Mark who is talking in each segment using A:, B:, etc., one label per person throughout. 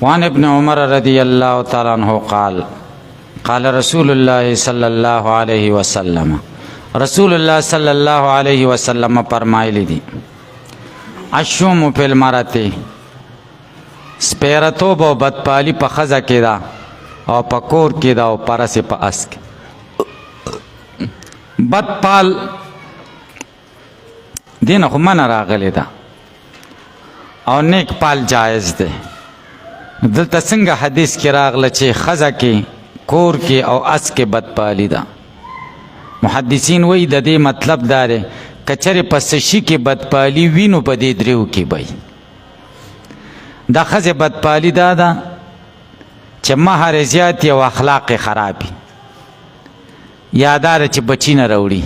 A: وعن ابن عمر رضی اللہ تعالی عنہ قال قال رسول اللہ صلی اللہ علیہ وسلم رسول اللہ صلی اللہ علیہ وسلم فرمایلی دی الشوم فی المرأة سپیرتوب او بدپالی په ښځه کې ده او په کور کې ده او پرسې په اس کې. بدپال دینه خو منع راغلی ده او نیک پال جایز ده. دلته څنګه حدیث کې راغله چې ښځه کې کور کې او اس کې بدپالی ده. محدثین وایي د دې مطلب دا دی که چېرې په څه شي کې بدپالي وي نو په دې دریو کې به دا ښځې بدپالي دا ده چې مهر زیات او اخلاق خراب وي، یا دا ده چې بچي نه راوړي.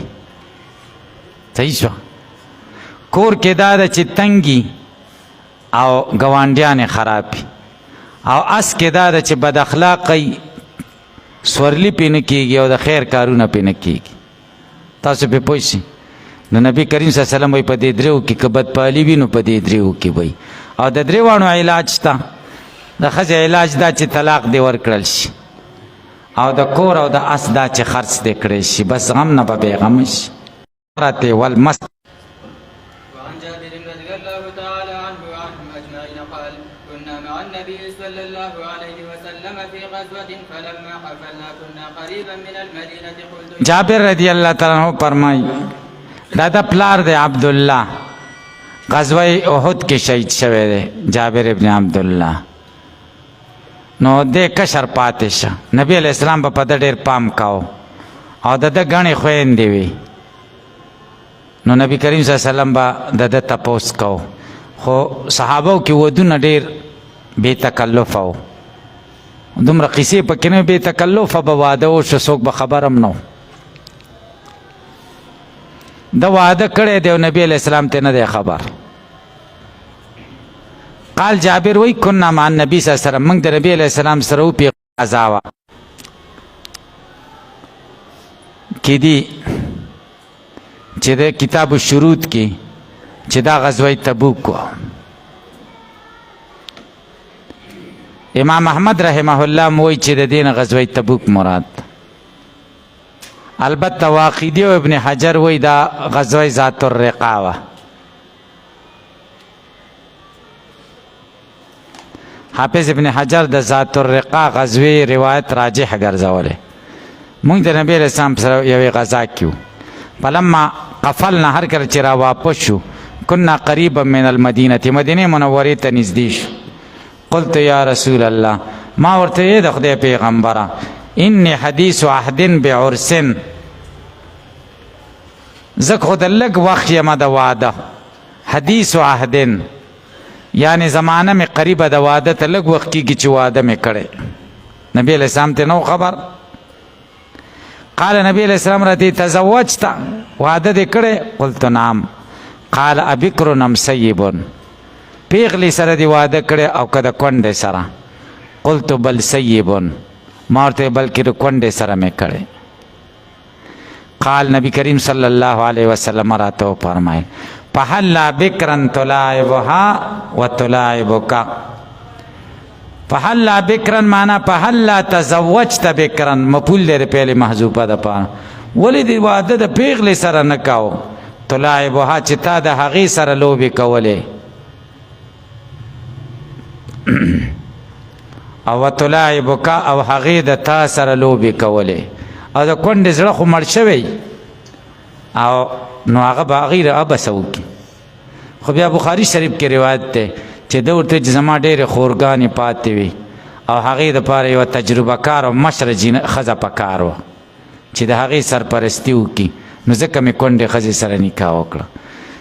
A: صحیح شو. کور کې دا ده چې تنګي او ګاونډیانې خراب وي، او اس کې دا ده چې بد اخلاقی سورلی پې نه کېږي او د خیر کارونه پې نه کېږي. تاسو پې پوه شئ. نو نبی کریم صلی الله علیه وسلم وایي په دې دریو کې که بدپالي وي نو په دې دریو کې وایي. او د درې واړو علاج شته. د ښځې علاج دا چې طلاق دې ورکړل شي، او د کور او د اس دا چې خرڅ دې کړی شي، بس غم نه به بېغمه شي. والمس
B: وعن جابر رضي الله تعالى عنه وعنهم أجمعين قال كنا مع النبي صلى الله عليه وسلم في غزوة فلما حفلنا كنا قريبا من المدينة قلت
A: جابر رضی اللہ تعالیٰ عنہ فرمائی دا د پلار دی عبداللہ غزوه احد کې شهید شوی دی جابر ابن عبداللہ. نو دې کشر پاتې شه. نبی علیہ السلام به په ده ډېر پام کاو او د ده ګڼې خویندې وي. نو نبی کریم صلی الله علیه وسلم به د ده تپوس کو، خو صحابو کې ودونه ډېر بې تکلفه و، دومره قیسې پکې نه بې تکلفه به واده وشو، څوک به خبر هم نه و. دا واده کړی دی او نبی علیہ السلام ته نه دی خبر. قال جابر وی کنا مع النبی صلی الله علیه وسلم، موږ د نبی علیہ السلام سره و پې غزا وه کې دي چې د کتاب الشروط کې چې دا غزوه تبوک وه. امام احمد رحمه الله موی چې د دې نه غزوه تبوک مراد. البته واقدی او ابن حجر وی دا غزوه ذات الرقا وه. حافظ ابن حجر د ذات الرقا غزوه روایت راجح ګرځولې. موږ د نبی علیہ السلام سره یوې غزا کې وو. فلما قفلنا هر کله چې را واپس شو کنا قریبا من المدینه، مدینې منورې ته نږدې شو. قلت یا رسول الله، ما ورته یې د خدای پیغمبره انی حدیث عهد بعرس، زه خو د لږ وخت یم د واده. حدیث عهد یعنی زمانه مې قریبه د واده ته لږ وخت کېږي چې واده مې کړی. نبی علیہ السلام ته نو خبر. قال نبی علیہ السلام راته تزوجت، واده دې کړی؟ قلت نعم. قال ابکر ام سیب، پیغلی سره دې واده کړی او که د کونډې سره؟ قلت بل سیب، ما ورته بلکې د کونډې سره مې کړی. قال نبی کریم صلی الله علیه وسلم راته وفرمایل فهلا بکرا تلاعبها وتلاعبک. فهلا بکرا معنا فهلا تزوجت بکرا، مفعول دی پهلې محذوفه ده پاره. ولې دې واده د پیغلې سره نه کاو؟ تلاعبها چې تا د هغې سره لوبې کولې، او تلاعبک او هغې د تا سره لوبې کولې. او د کونډې زړه خو مړ شوی او نو هغه به هغې له ابسه وکړي. خو بیا بخاري شریف کې روایت دی چې ده ورته چې زما ډېرې خورګانې پاتې وي او هغې دپاره یوه تجربه کار او مشره ښځه په کار وه چې د هغې سرپرستي وکړي. نو ځکه مې کونډې ښځې سره نکاح وکړه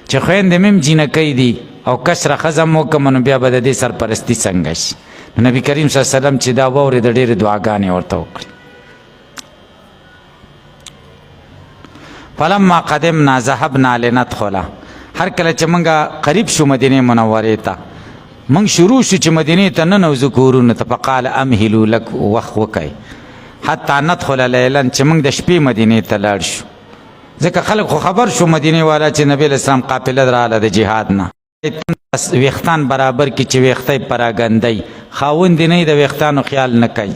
A: چې خویندې مې هم جینکۍ دي او کشره ښځه م وکړم نو بیا به د دې سرپرستي څنګه شي. نو نبي کریم صلی الله علیه وسلم چې دا واورېده ډېرې دعاګانې ورته وکړي. فلما قدمنا ذهبنا لندخله، هر کله چې موږ قریب شو مدینې منورې ته، موږ شروع شو چې مدینې ته ننوځو کورونو ته. فقال امهلوا لک، وخت وکئ حتی ندخل لیلا، چې موږ د شپې مدینې ته لاړ شو. ځکه خلک خو خبر شو مدینې والا چې نبی علیہ السلام قافله راغله د جهاد نه. ویختان برابر کی چې ویخته پراګندای خاوند نه د ویختانو خیال نه کوي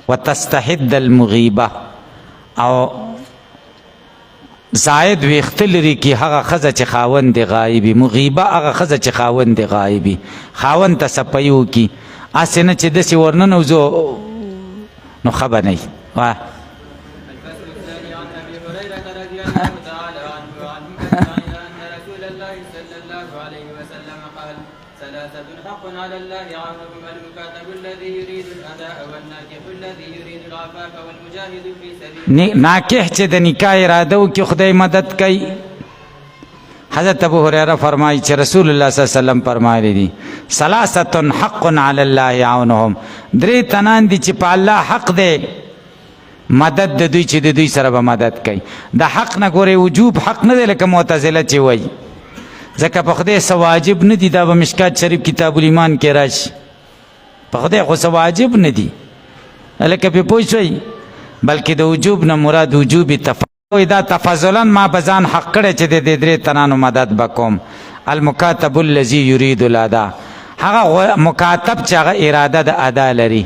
A: وتستحد المغیبه او زائد ویخته لري کی هغه خزه چې خاوند غایبی مغیبه هغه خزه چې خاوند غایبی خاوند ته سپیو کی اسنه چې د سی ورننه وزو نو خبر نه واه
B: الفصل الثاني عن ابي هريره رضي الله تعالى عنه ان رسول الله صلى الله عليه وسلم قال ثلاثه حق على الله عونهم المكاتب الذي يريد الاداء والناكح الذي يريد العفاف والمجاهد في سبيل
A: ناکح چې د نکاح اراده وکړي خدای مدد کوي حضرت ابو هريره فرمایي چې رسول الله صلی الله علیه وسلم فرمایلی دي ثلاثه حق علی الله عونهم درې تنان دي چې په الله حق دی مدد د دوی چې د دوی سره به مدد کوي د حق نه ګورې وجوب حق نه دی لکه معتزله چې وایي ځکه په خدای څه واجب نه دي دا به مشکات شریف کتاب الایمان کې راشي په خدای خو څه واجب نه دي لکه پې پوه شوئ بلکې د وجوب نه مراد وجوب دا تفضلا ما بزان حق کړی چې د درې تنانو مدد بکوم المکاتب الذي يريد الاداء هغه مکاتب چې هغه اراده د ادا لري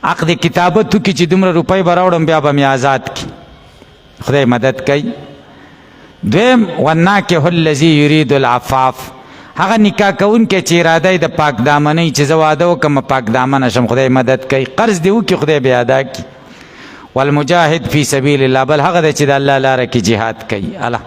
A: عقد کتابت کی چې دومره روپۍ به راوړم بیا به مې آزاد کی خدای مدد کوي دویم والناکح الذي يريد العفاف هغه نکاح کوونکی چې اراده د پاک دامنۍ چې زه واده وکړم پاک دامنه شم خدای مدد کوي قرض دې وکړي خدای بیا ادا کړي والمجاهد فی سبیل الله بل هغه دی چې د الله لاره کې جهاد کوي الله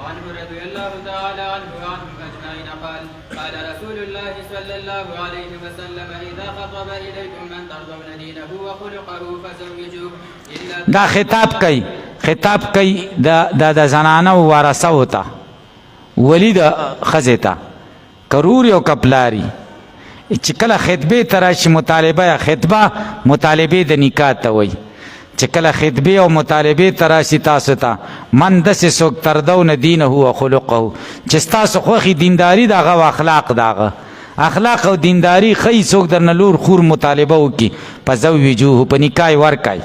B: وعنه رضي الله تعالى عنه وعنهم اجمعين قال قال رسول الله صلى الله عليه وسلم اذا خطب اليكم من ترضون دينه وخلقه فزوجوه الا
A: دا خطاب کوي د زنانه ورثه وته ولی د ښځې ته کرور یو کپلاری چې کله خطبې ته راشي مطالبه یا خطبه مطالبې د نکاح ته وایي چې کله خطبې او مطالبې ته راشي تاسو ته من داسې څوک تردون دینه و خلقه چې ستاسو خوښي دینداري د هغه او اخلاق د هغه اخلاق او دینداري ښایي څوک درنه لور خور مطالبه وکړي فزوجوه په نکاح یې ورکړئ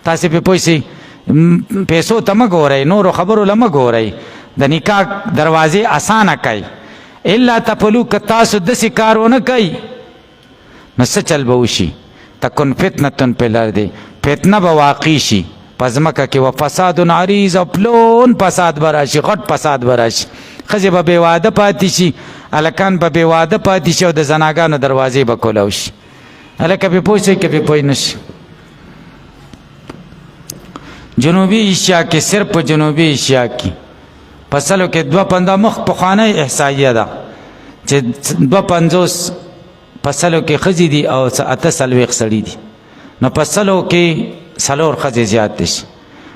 A: تاسې پې پوه شئ پیسو ته مه ګورئ نورو خبرو له مه ګورئ د نکاح دروازې اسانه کوي الا تفلو که تاسو داسې کار ونه کوئ نو څه چل به وشي تکن فتنه فی الارض فتنه به واقع شي په ځمکه کې و فساد عریض او پلون فساد به راشي غټ فساد به راشي ښځې به بې واده پاتې شي هلکان به بې واده پاتې شي او د زناګانو دروازې به کولو شي هلکه پې پوه شئ که پې پوه نه شي جنوبي ایشیا کې صرف په جنوبي ایشیا کې په سلو کې 250 مخ پخوانی احصایه ده چې 250 په سلو کې ښځې دي او 48 سړي دي نو په سلو کې 4 ښځې زیاتې شي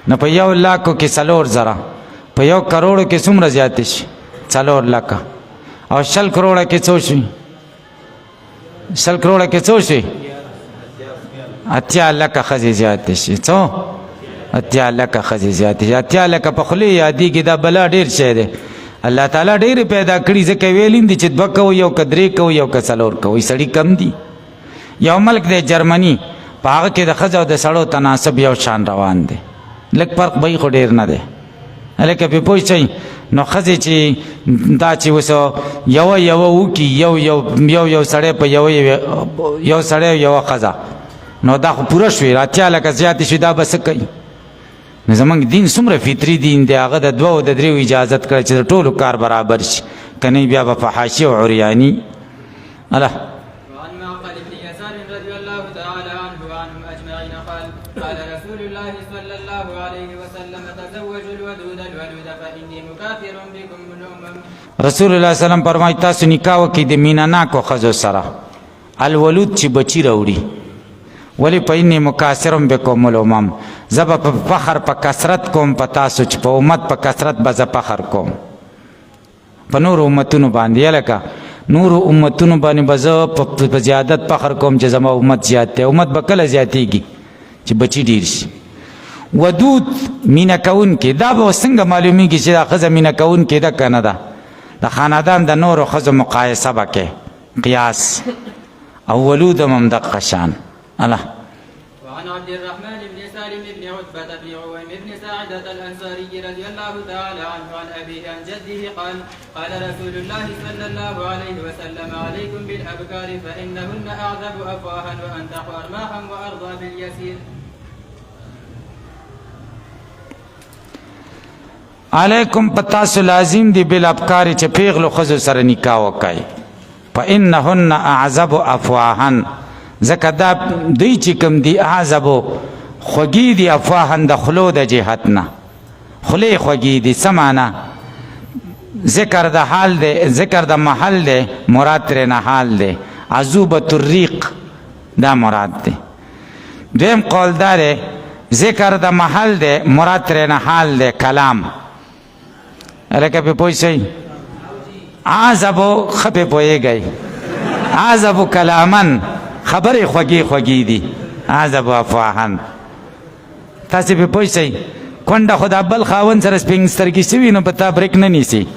A: نو په 1 لاکو کې 4 زره په 1 کروڑو کې څومره زیاتې شي 4 لکه او 100 کروڑه کې څو شي 100 کروڑه کې څو شي 80 لکه ښځې زیاتې شي څو 80 لکه ښځې زیاتې شي 80 لکه په خولې یادېږي دا بلا ډېر شی دی الله تعالی ډېرې پیدا کړي ځکه ویلیم دي چې 2 کوو یو که 3 کوو یو که 4 کوو سړي کم دي یو ملک دی جرمني په هغه کې د ښځو او د سړو تناسب یو شان روان دی لږ فرق به خو ډېر نه دی هلکه پې پوه شئ نو ښځې چې دا چې اوس یوه وکړي یو سړی په یو سړی او یوه ښځه نو دا خو پوره شوې 80 لکه زیاتې شوې دا به څه کوي نو زمونږ دین څومره فطري دین دی هغه د 2 او د 3 اجازت کړی چې د ټولو کار برابر شي که نه بیا به فحاشي او عریاني الله
B: وعن معقل بن يسار رضي الله تعالى عنه وعنهم اجمعين قال قال رسول الله صلى الله عليه وسلم تزوجوا الودود الولود فاني مكافر بكم الامم
A: رسول الله صلی الله علیه وسلم فرمایي تاسو نکاح وکړئ د مینهناکو ښځو سره الولود چې بچي راوړي ولی په اینې مکاثرم بکم الامم زه به په فخر په کثرت کوم په تاسو چې په امت په کثرت به زه فخر کوم په نورو امتونو باندې لکه نورو امتونو باندې به زه په زیادت فخر کوم چې زما امت زیات دی امت به کله زیاتېږي چې بچي ډېر شي ودود مینه کوونکې دا به څنګه معلومیږي چې دا ښځه مینه کوونکې ده که نه ده د خاندان د نورو ښځو مقایسه به کې قیاس او ولود هم همدغه شان الله
B: وعن عبد الرحمن بن سالم بن عتبة بن عويم بن ساعدة الأنصاري رضي الله تعالى عنه عن أبيه عن جده قال قال رسول الله صلى الله عليه وسلم عليكم بالأبكار فإنهن أعذب أفواها وأنتق أرماحا وأرضى باليسير.
A: علیکم پتاسو لازم دی بالابکار چې پیغلو خزو سره نکاح وکای فإنهن أعذب افواهن ځکه دا دوی چې کوم دی اعذب خوږي دی افواهن د خلو د جهت نه خلی خوږي دی سمانا ذکر د حال دی ذکر د محل دی مراد تر نه حال دی عذوبة الریق دا مراد دی. دویم قول داره ذکر د محل دی مراد تر نه حال دی کلام لکه په پوه شئ عذبو خپه پوهې گئی عذبو کلامن خبرې خوږې خوږې دي عذبو افواهن تاسې په پوه شئ کونډه خو د بل خاوند سره سپین سترګې شوي نو په تا بریک نه نیسي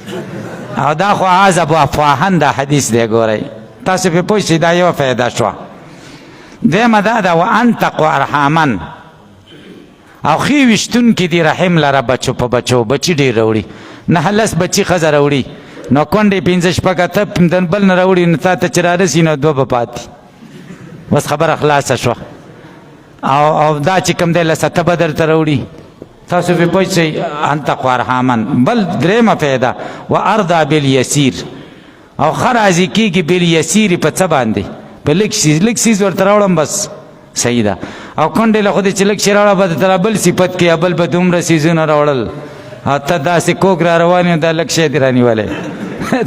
A: او دا خو عذبو افواهن دا حدیث دی ګورئ تاسې په پوه شئ دا یوه فایده شوه. دویمه دا ده وانتقو ارحامن او خی وشتونکي دي رحم لره بچو په بچو بچي ډېر راوړي نه لس بچي ښځه راوړي نو کونډې پنځه شپږ اته د بل نه راوړي نو تا ته چې رارسي نو دوه به پاتې بس خبره خلاصه شوه. او دا چې کوم دی لس اته به درته راوړي تاسو پې پوه شئ انتقو ارحامن. بل درېیمه فایده و ارضا بالیسیر او ښه راضي کېږي بالیسیر په څه باندې په لږ څیز ورته راوړم بس صحیح ده او کونډې له خو دې چې لږ شي راوړه به درته بل صفت کې بل به دومره څیزونه راوړل او ته داسې کوږ را روان یو دا لږ شی دې رانیولی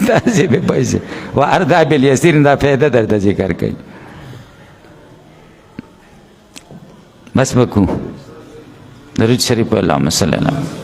A: داسې بې پیسې و اردا بالیسیر دا فایده درته ذکر کوي. بس بکو درود شریف اللهم صلی علی